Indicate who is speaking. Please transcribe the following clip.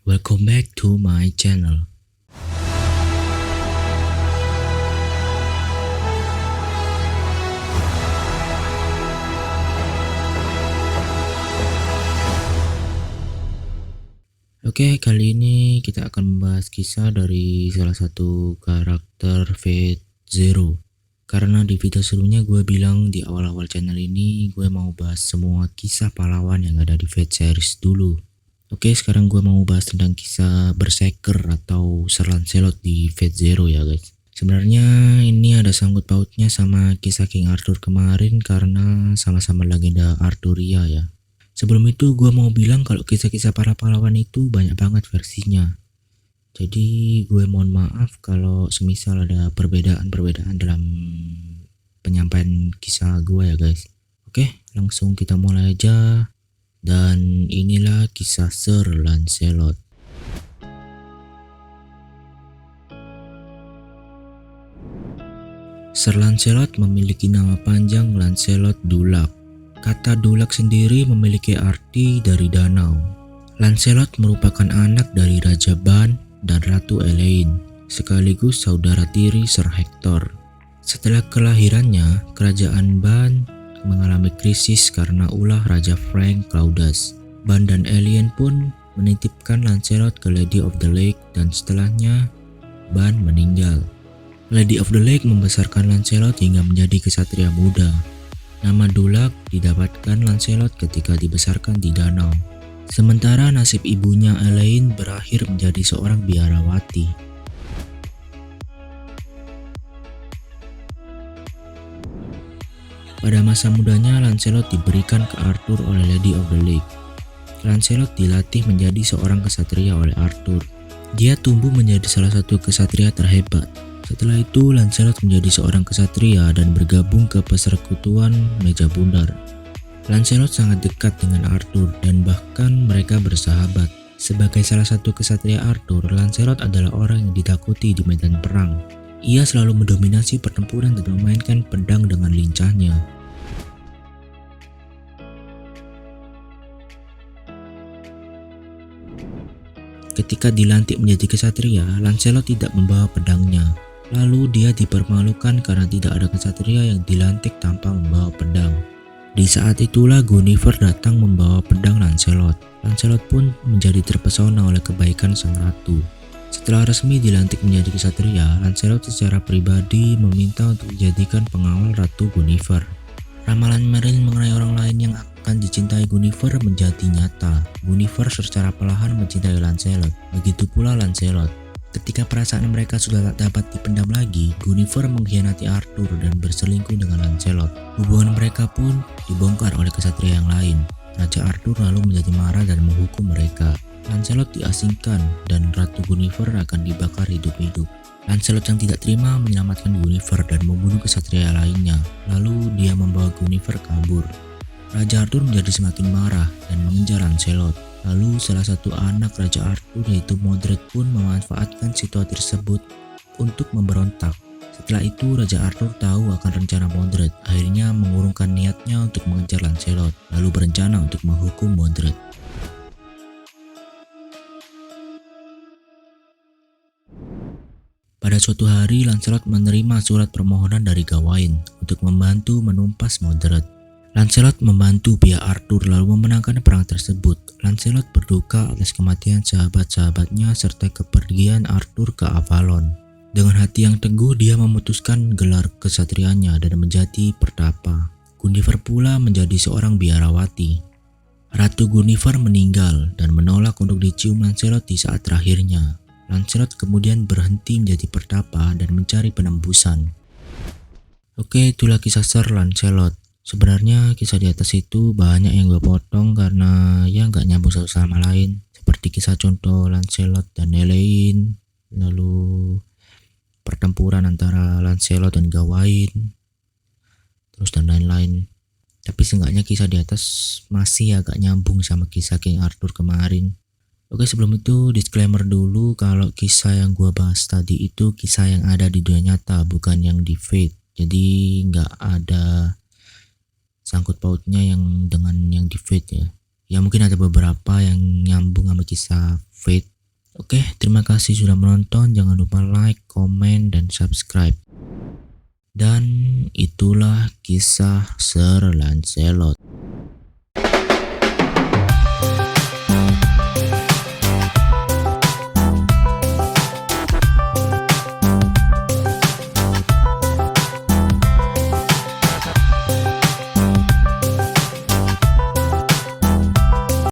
Speaker 1: Welcome back to my channel. Oke, kali ini kita akan membahas kisah dari salah satu karakter Fate Zero. Karena di video sebelumnya gue bilang di awal-awal channel ini gue mau bahas semua kisah pahlawan yang ada di Fate series dulu. Oke, sekarang gue mau bahas tentang kisah Berserker atau Sir Lancelot di Fate Zero ya guys. Sebenarnya ini ada sangkut pautnya sama kisah King Arthur kemarin karena sama-sama legenda Arthuria ya. Sebelum itu gue mau bilang kalau kisah-kisah para pahlawan itu banyak banget versinya. Jadi gue mohon maaf kalau semisal ada perbedaan-perbedaan dalam penyampaian kisah gue ya guys. Oke, langsung kita mulai aja. Dan inilah kisah Sir Lancelot. Sir Lancelot memiliki nama panjang Lancelot Dulac. Kata Dulac sendiri memiliki arti dari danau. Lancelot merupakan anak dari Raja Ban dan Ratu Elaine, sekaligus saudara tiri Sir Hector. Setelah kelahirannya, kerajaan Ban mengalami krisis karena ulah Raja Frank Claudius. Ban dan Elaine pun menitipkan Lancelot ke Lady of the Lake dan setelahnya Ban meninggal. Lady of the Lake membesarkan Lancelot hingga menjadi kesatria muda. Nama Dulac didapatkan Lancelot ketika dibesarkan di danau. Sementara nasib ibunya Elaine berakhir menjadi seorang biarawati. Pada masa mudanya Lancelot diberikan ke Arthur oleh Lady of the Lake. Lancelot dilatih menjadi seorang kesatria oleh Arthur. Dia tumbuh menjadi salah satu kesatria terhebat. Setelah itu Lancelot menjadi seorang kesatria dan bergabung ke persekutuan Meja Bundar. Lancelot sangat dekat dengan Arthur dan bahkan mereka bersahabat. Sebagai salah satu kesatria Arthur, Lancelot adalah orang yang ditakuti di medan perang. Ia selalu mendominasi pertempuran dan memainkan pedang dengan lincahnya. Ketika dilantik menjadi kesatria, Lancelot tidak membawa pedangnya. Lalu dia dipermalukan karena tidak ada kesatria yang dilantik tanpa membawa pedang. Di saat itulah Guinevere datang membawa pedang Lancelot. Lancelot pun menjadi terpesona oleh kebaikan sang ratu. Setelah resmi dilantik menjadi kesatria, Lancelot secara pribadi meminta untuk dijadikan pengawal Ratu Guinevere. Ramalan Merlin mengenai orang lain yang akan dicintai Guinevere menjadi nyata. Guinevere secara perlahan mencintai Lancelot, begitu pula Lancelot. Ketika perasaan mereka sudah tak dapat dipendam lagi, Guinevere mengkhianati Arthur dan berselingkuh dengan Lancelot. Hubungan mereka pun dibongkar oleh kesatria yang lain. Raja Arthur lalu menjadi marah dan menghukum mereka. Lancelot diasingkan dan Ratu Guinevere akan dibakar hidup-hidup. Lancelot yang tidak terima menyelamatkan Guinevere dan membunuh kesatria lainnya. Lalu dia membawa Guinevere kabur. Raja Arthur menjadi semakin marah dan mengejar Lancelot. Lalu salah satu anak Raja Arthur yaitu Modred pun memanfaatkan situasi tersebut untuk memberontak. Setelah itu Raja Arthur tahu akan rencana Modred, akhirnya mengurungkan niatnya untuk mengejar Lancelot, lalu berencana untuk menghukum Modred. Pada suatu hari Lancelot menerima surat permohonan dari Gawain untuk membantu menumpas Modred. Lancelot membantu pihak Arthur lalu memenangkan perang tersebut. Lancelot berduka atas kematian sahabat-sahabatnya serta kepergian Arthur ke Avalon. Dengan hati yang teguh dia memutuskan gelar kesatriaannya dan menjadi pertapa. Guinevere pula menjadi seorang biarawati. Ratu Guinevere meninggal dan menolak untuk dicium Lancelot di saat terakhirnya. Lancelot kemudian berhenti menjadi pertapa dan mencari penembusan. Oke, itulah kisah Sir Lancelot. Sebenarnya kisah di atas itu banyak yang gue potong karena ya nggak nyambung satu sama lain. Seperti kisah contoh Lancelot dan Elaine, lalu pertempuran antara Lancelot dan Gawain, terus dan lain-lain. Tapi seenggaknya kisah di atas masih agak nyambung sama kisah King Arthur kemarin. Oke, sebelum itu disclaimer dulu kalau kisah yang gua bahas tadi itu kisah yang ada di dunia nyata, bukan yang di Fate. Jadi nggak ada sangkut pautnya yang dengan yang di Fate ya. Ya mungkin ada beberapa yang nyambung sama kisah fate. Oke, terima kasih sudah menonton. Jangan lupa like, komen, dan subscribe. Dan itulah kisah Sir Lancelot.